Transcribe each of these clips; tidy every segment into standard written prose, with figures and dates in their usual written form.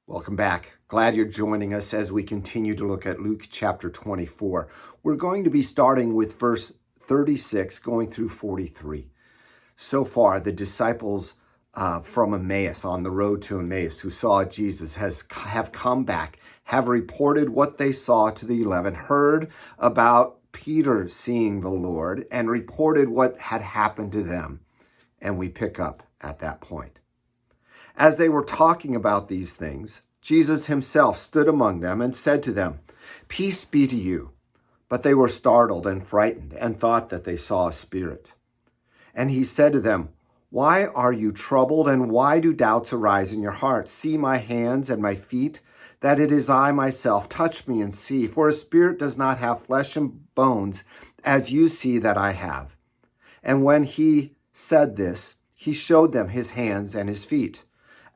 Welcome back. Glad you're joining us as we continue to look at Luke chapter 24. We're going to be starting with verse 36 going through 43. So far, the disciples from Emmaus, on the road to Emmaus, who saw Jesus, have come back, have reported what they saw to the 11, heard about Peter seeing the Lord, and reported what had happened to them. And we pick up at that point. As they were talking about these things, Jesus himself stood among them and said to them, "Peace be to you." But they were startled and frightened and thought that they saw a spirit. And he said to them, "Why are you troubled, and why do doubts arise in your hearts? See my hands and my feet, that it is I myself. Touch me and see, for a spirit does not have flesh and bones, as you see that I have." And when he said this, he showed them his hands and his feet.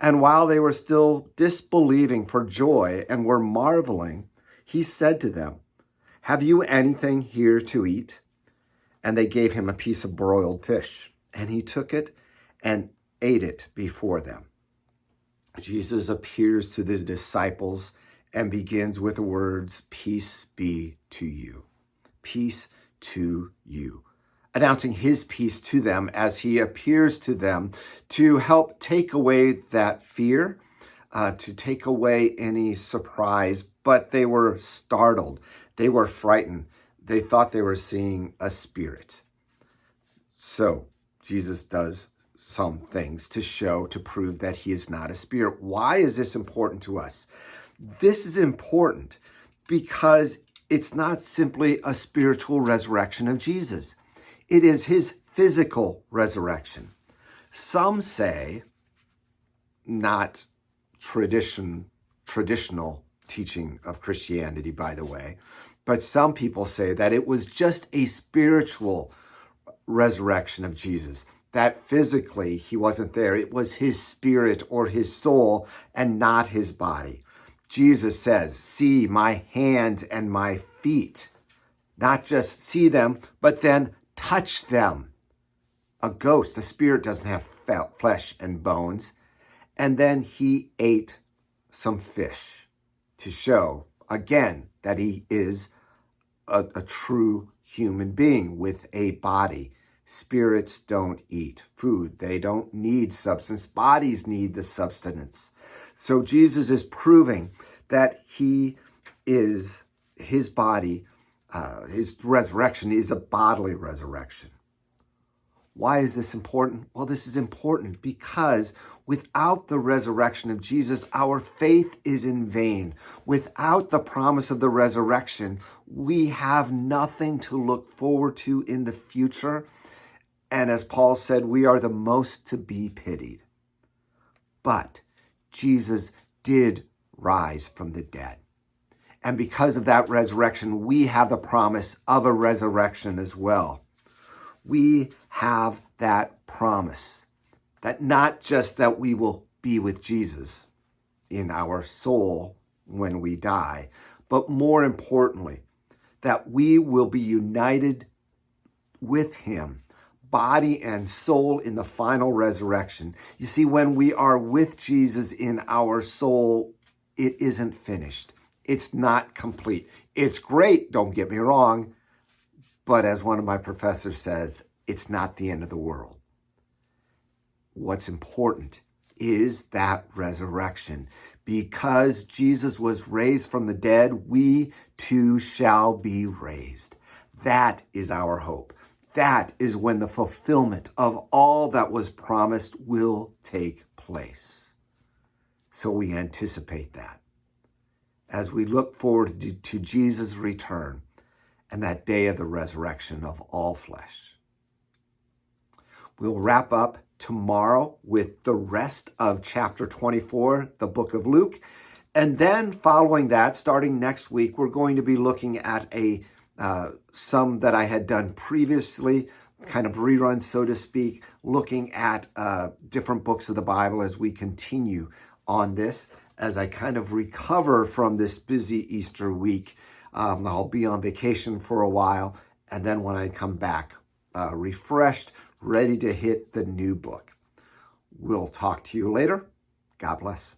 And while they were still disbelieving for joy and were marveling, he said to them, "Have you anything here to eat?" And they gave him a piece of broiled fish, and he took it and ate it before them. Jesus appears to the disciples and begins with the words, "Peace be to you." Peace to you. Announcing his peace to them as he appears to them to help take away that fear, to take away any surprise, but they were startled. They were frightened. They thought they were seeing a spirit. So Jesus does some things to prove that he is not a spirit. Why is this important to us? This is important because it's not simply a spiritual resurrection of Jesus. It is his physical resurrection. Some say, not traditional teaching of Christianity, by the way, but some people say that it was just a spiritual resurrection of Jesus, that physically he wasn't there. It was his spirit or his soul and not his body. Jesus says, "See my hands and my feet." Not just see them, but then touch them. A ghost, a spirit, doesn't have flesh and bones. And then he ate some fish to show, again, that he is a true human being with a body. Spirits don't eat food. They don't need substance. Bodies need the sustenance. So Jesus is proving that his body, his resurrection is a bodily resurrection. Why is this important? Well, this is important because without the resurrection of Jesus, our faith is in vain. Without the promise of the resurrection, we have nothing to look forward to in the future. And as Paul said, we are the most to be pitied. But Jesus did rise from the dead. And because of that resurrection, we have the promise of a resurrection as well. We have that promise that not just that we will be with Jesus in our soul when we die, but more importantly, that we will be united with him, body and soul, in the final resurrection. You see, when we are with Jesus in our soul, it isn't finished. It's not complete. It's great, don't get me wrong, but as one of my professors says, it's not the end of the world. What's important is that resurrection. Because Jesus was raised from the dead, we too shall be raised. That is our hope. That is when the fulfillment of all that was promised will take place. So we anticipate that as we look forward to Jesus' return and that day of the resurrection of all flesh. We'll wrap up tomorrow with the rest of chapter 24, the book of Luke. And then following that, starting next week, we're going to be looking at some that I had done previously, kind of reruns, so to speak, looking at different books of the Bible as we continue on this. As I kind of recover from this busy Easter week, I'll be on vacation for a while. And then when I come back, refreshed, ready to hit the new book. We'll talk to you later. God bless.